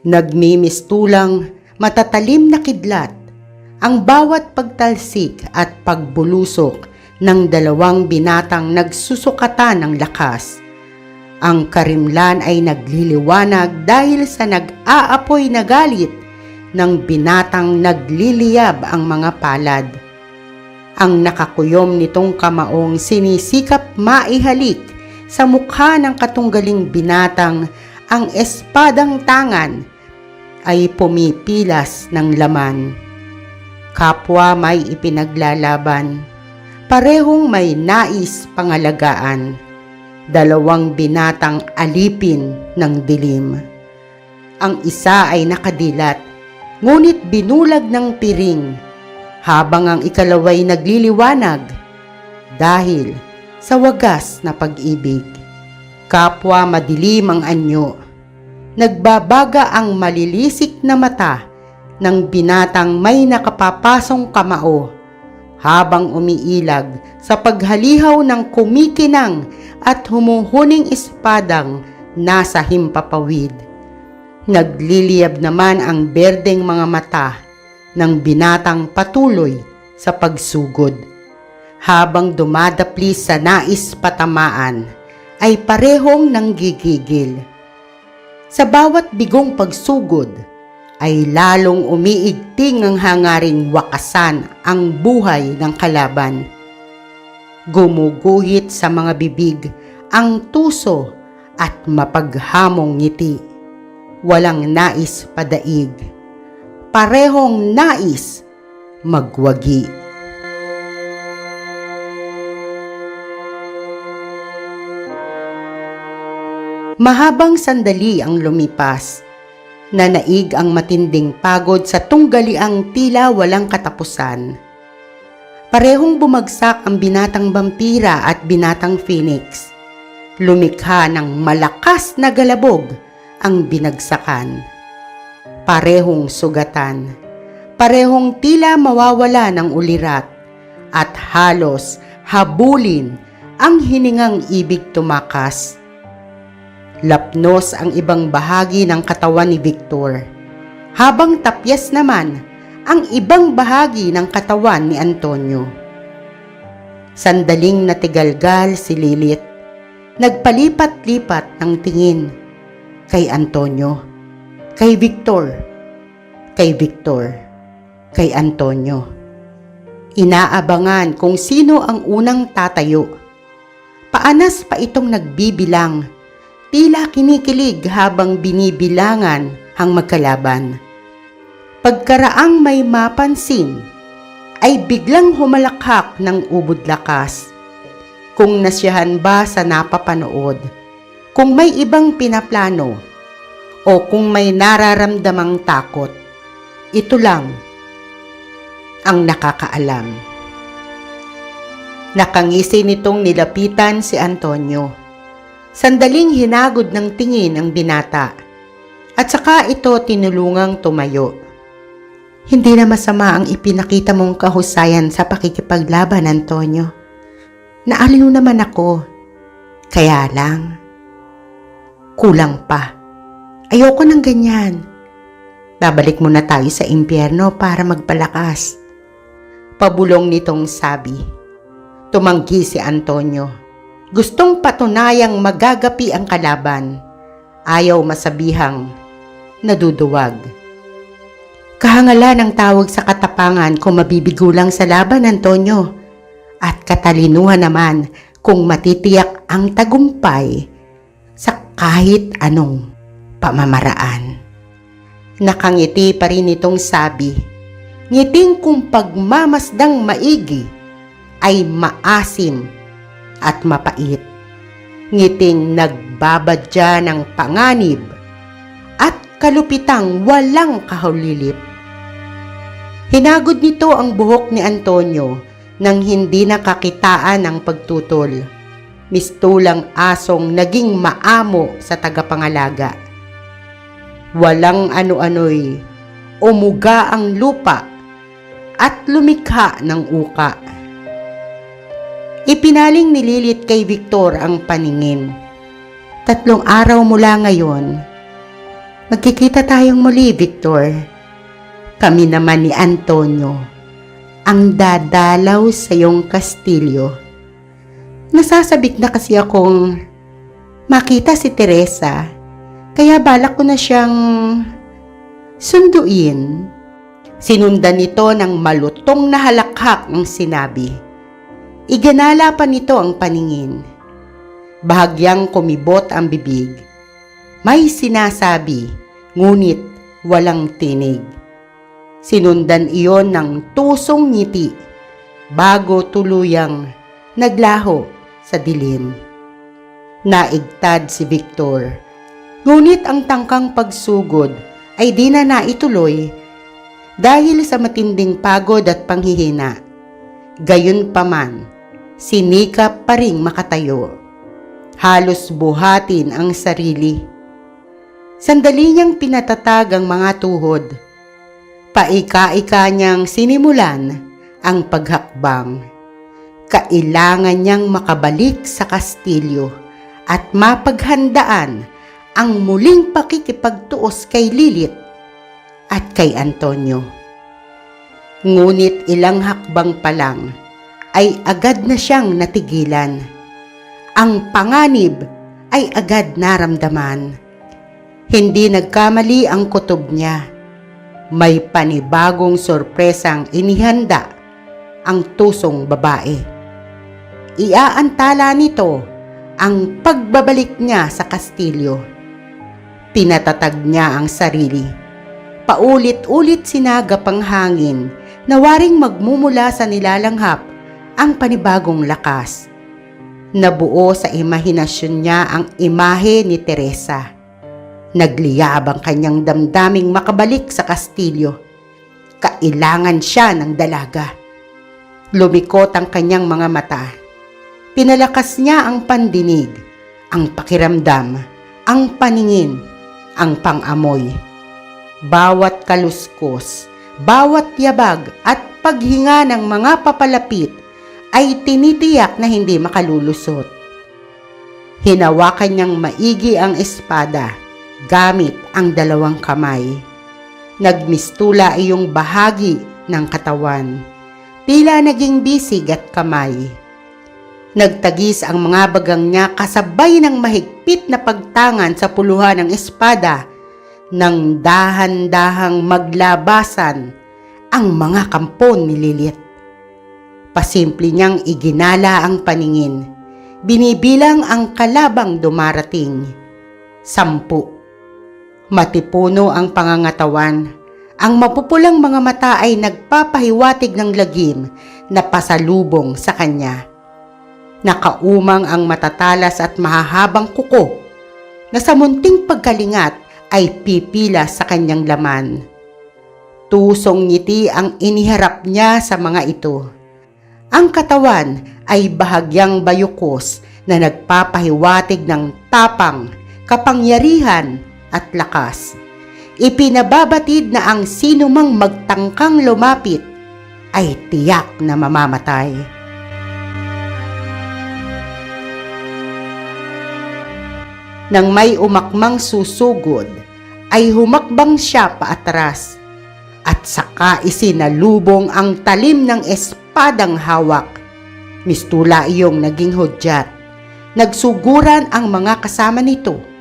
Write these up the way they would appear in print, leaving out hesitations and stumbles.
Nagmimistulang matatalim na kidlat ang bawat pagtalsik at pagbulusok ng dalawang binatang nagsusukatan ng lakas. Ang karimlan ay nagliliwanag dahil sa nag-aapoy na galit ng binatang nagliliyab ang mga palad. Ang nakakuyom nitong kamaong sinisikap maihalik sa mukha ng katunggaling binatang ang espadang tangan ay pumipilas ng laman. Kapwa may ipinaglalaban, parehong may nais pangalagaan, dalawang binatang alipin ng dilim. Ang isa ay nakadilat, ngunit binulag ng piring, habang ang ikalaway nagliliwanag dahil sa wagas na pag-ibig. Kapwa madilim ang anyo, nagbabaga ang malilisik na mata ng binatang may nakapapasong kamao, habang umiilag sa paghalihaw ng kumikinang at humuhuning espadang nasa himpapawid. Nagliliyab naman ang berdeng mga mata ng binatang patuloy sa pagsugod. Habang dumadapli sa nais patamaan, ay parehong nanggigigil. Sa bawat bigong pagsugod, ay lalong umiigting ang hangaring wakasan ang buhay ng kalaban. Gumuguhit sa mga bibig ang tuso at mapaghamong ngiti. Walang nais padaig, parehong nais magwagi. Mahabang sandali ang lumipas. Nanaig ang matinding pagod sa tunggaliang tila walang katapusan. Parehong bumagsak ang binatang vampira at binatang phoenix. Lumikha ng malakas na galabog ang binagsakan. Parehong sugatan. Parehong tila mawawala ng ulirat at halos habulin ang hiningang ibig tumakas. Lapnos ang ibang bahagi ng katawan ni Victor, habang tapyas naman ang ibang bahagi ng katawan ni Antonio. Sandaling natigalgal si Lilith, nagpalipat-lipat ng tingin kay Antonio, kay Victor, kay Victor, kay Antonio. Inaabangan kung sino ang unang tatayo. Paanas pa itong nagbibilang, tila kinikilig habang binibilangan ang magkalaban. Pagkaraang may mapansin, ay biglang humalakhak ng ubod lakas. Kung nasiyahan ba sa napapanood, kung may ibang pinaplano, o kung may nararamdamang takot, ito lang ang nakakaalam. Nakangisi nitong nilapitan si Antonio. Sandaling hinagod ng tingin ang binata at saka ito tinulungang tumayo. Hindi na masama ang ipinakita mong kahusayan sa pakikipaglaban, Antonio. Naaliw naman ako. Kaya lang, kulang pa. Ayoko ng ganyan. Babalik muna tayo sa impyerno para magpalakas. Pabulong nitong sabi. Tumanggi si Antonio. Gustong patunayang magagapi ang kalaban. Ayaw masabihang naduduwag. Kahangalan ang tawag sa katapangan kung mabibigo lang sa laban, Antonio. At katalinuhan naman kung matitiyak ang tagumpay sa kahit anong pamamaraan. Nakangiti pa rin itong sabi. Ngiting kung pagmamasdang maigi ay maasim at mapait. Ngiting nagbabadya ng panganib at kalupitang walang kahulilip. Hinagod nito ang buhok ni Antonio nang hindi nakakitaan ng pagtutol. Mistulang asong naging maamo sa tagapangalaga. Walang ano-ano'y umuga ang lupa at lumikha ng uka. Ipinaling ni Lilith kay Victor ang paningin. 3 araw mula ngayon, Magkikita tayong muli, Victor. Kami naman ni Antonio ang dadalaw sa iyong kastilyo. Nasasabik na kasi akong makita si Teresa, kaya balak ko na siyang sunduin. Sinundan nito ng malutong na halakhak ang sinabi. Iganala pa nito ang paningin. Bahagyang kumibot ang bibig. May sinasabi, ngunit walang tinig. Sinundan iyon ng tusong ngiti bago tuluyang naglaho sa dilim. Naigtad si Victor, ngunit ang tangkang pagsugod ay di na naituloy dahil sa matinding pagod at panghihina. Gayunpaman, sinikap pa ring makatayo. Halos buhatin ang sarili. Sandali niyang pinatatag ang mga tuhod. Paika-ika niyang sinimulan ang paghakbang. Kailangan niyang makabalik sa kastilyo at mapaghandaan ang muling pakikipagtuos kay Lilith at kay Antonio. Ngunit ilang hakbang pa lang ay agad na siyang natigilan. Ang panganib ay agad naramdaman. Hindi nagkamali ang kutob niya. May panibagong sorpresang inihanda ang tusong babae. Iaantala nito ang pagbabalik niya sa kastilyo. Pinatatag niya ang sarili. Paulit-ulit sinagap ang hangin na waring magmumula sa nilalanghap ang panibagong lakas. Nabuo sa imahinasyon niya ang imahe ni Teresa. Nagliyab ang kanyang damdaming makabalik sa kastilyo. Kailangan siya ng dalaga. Lumikot ang kanyang mga mata. Pinalakas niya ang pandinig, ang pakiramdam, ang paningin, ang pangamoy. Bawat kaluskos, bawat yabag at paghinga ng mga papalapit ay tinitiyak na hindi makalulusot. Hinawakan niyang maigi ang espada gamit ang dalawang kamay. Nagmistula iyong bahagi ng katawan. Tila naging bisig at kamay. Nagtagis ang mga bagang niya kasabay ng mahigpit na pagtangan sa puluhan ng espada nang dahan-dahang maglabasan ang mga kampon ni Lilith. Pasimple niyang iginala ang paningin. Binibilang ang kalabang dumarating. 10. Matipuno ang pangangatawan. Ang mapupulang mga mata ay nagpapahiwatig ng lagim na pasalubong sa kanya. Nakaumang ang matatalas at mahahabang kuko na sa munting pagkalingat ay pipila sa kanyang laman. Tusong ngiti ang iniharap niya sa mga ito. Ang katawan ay bahagyang bayukos na nagpapahiwatig ng tapang, kapangyarihan at lakas. Ipinababatid na ang sinumang magtangkang lumapit ay tiyak na mamamatay. Nang may umakmang susugod, ay humakbang siya paatras at saka isinalubong ang talim ng espadang hawak. Mistula iyong naging hudyat. Nagsuguran ang mga kasama nito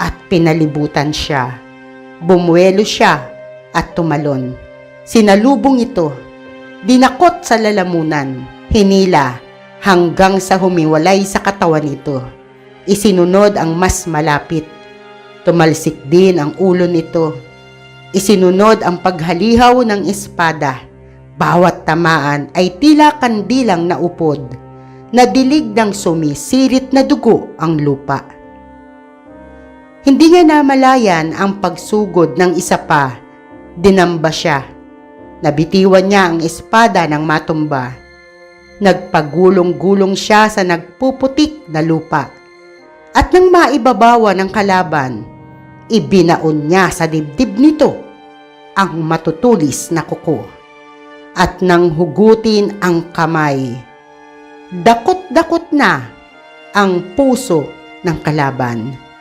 at pinalibutan siya. Bumuelo siya at tumalon. Sinalubong ito, dinakot sa lalamunan, hinila hanggang sa humiwalay sa katawan nito. Isinunod ang mas malapit. Tumalsik din ang ulo nito. Isinunod ang paghalihaw ng espada. Bawat tamaan ay tila kandilang naupod. Nadilig ng sumisirit na dugo ang lupa. Hindi niya namalayan ang pagsugod ng isa pa. Dinamba siya. Nabitiwan niya ang espada ng matumba. Nagpagulong-gulong siya sa nagpuputik na lupa. At nang maibabawa ng kalaban, ibinaon niya sa dibdib nito ang matutulis na kuko. At nang hugutin ang kamay, dakot-dakot na ang puso ng kalaban.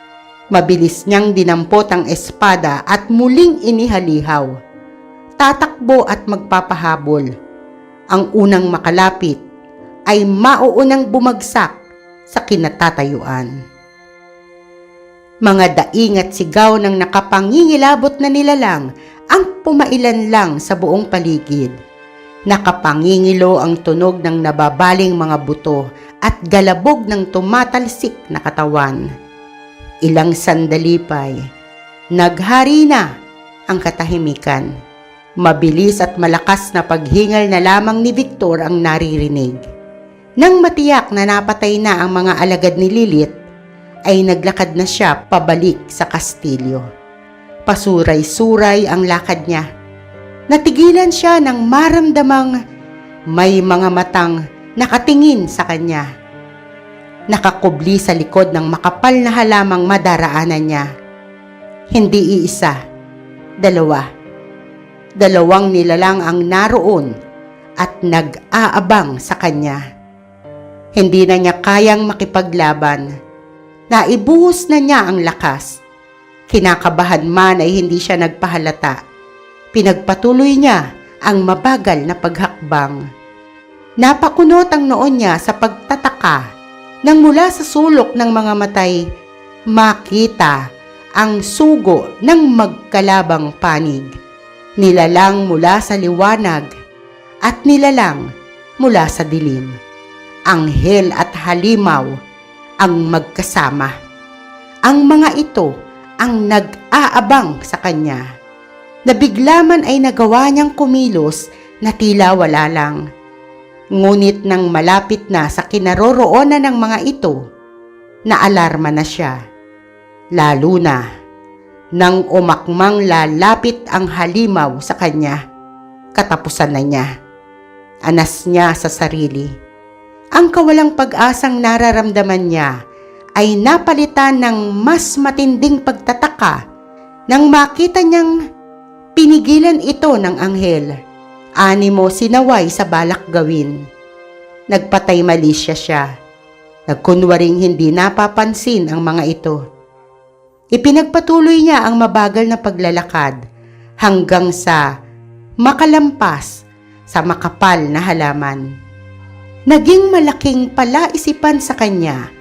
Mabilis niyang dinampot ang espada at muling inihalihaw. Tatakbo at magpapahabol. Ang unang makalapit ay mauunang bumagsak sa kinatatayuan. Mga daing at sigaw ng nakapangingilabot na nilalang ang pumailan lang sa buong paligid. Nakapangingilo ang tunog ng nababaling mga buto at galabog ng tumatalsik na katawan. Ilang sandali pa'y naghari na ang katahimikan. Mabilis at malakas na paghingal na lamang ni Victor ang naririnig. Nang matiyak na napatay na ang mga alagad ni Lilith, ay naglakad na siya pabalik sa kastilyo. Pasuray-suray ang lakad niya. Natigilan siya nang maramdamang may mga matang nakatingin sa kanya. Nakakubli sa likod ng makapal na halamang madaraanan niya. Hindi iisa, dalawa. Dalawang nilalang ang naroon at nag-aabang sa kanya. Hindi na niya kayang makipaglaban. Naibuhos na niya ang lakas. Kinakabahan man ay hindi siya nagpahalata. Pinagpatuloy niya ang mabagal na paghakbang. Napakunot ang noon niya sa pagtataka nang mula sa sulok ng mga matay, makita ang sugo ng magkalabang panig. Nilalang mula sa liwanag at nilalang mula sa dilim. Anghel at halimaw ang magkasama. Ang mga ito ang nag-aabang sa kanya. Nabigla man ay nagawa niyang kumilos na tila wala lang. Ngunit nang malapit na sa kinaroroonan ng mga ito, naalarma na siya. Lalo na nang umakmang lalapit ang halimaw sa kanya, katapusan na niya. Anas niya sa sarili. Ang kawalang pag-asang nararamdaman niya ay napalitan ng mas matinding pagtataka nang makita niyang pinigilan ito ng anghel. Animo sinaway sa balak gawin. Nagpatay malisya siya. Nagkunwaring hindi napapansin ang mga ito. Ipinagpatuloy niya ang mabagal na paglalakad hanggang sa makalampas sa makapal na halaman. Naging malaking palaisipan sa kanya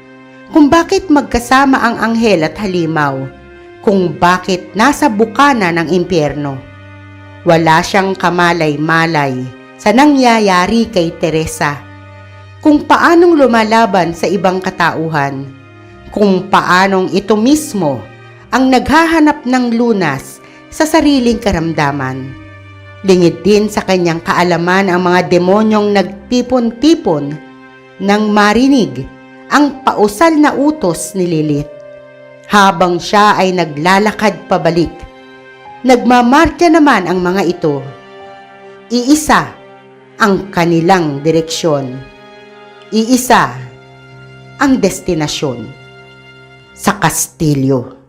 kung bakit magkasama ang anghel at halimaw, kung bakit nasa bukana ng impyerno. Wala siyang kamalay-malay sa nangyayari kay Teresa, kung paanong lumalaban sa ibang katauhan, kung paanong ito mismo ang naghahanap ng lunas sa sariling karamdaman. Lingid din sa kanyang kaalaman ang mga demonyong nagtipon-tipon nang marinig ang pausal na utos ni Lilith. Habang siya ay naglalakad pabalik, nagmamarka naman ang mga ito. Iisa ang kanilang direksyon. Iisa ang destinasyon. Sa kastilyo.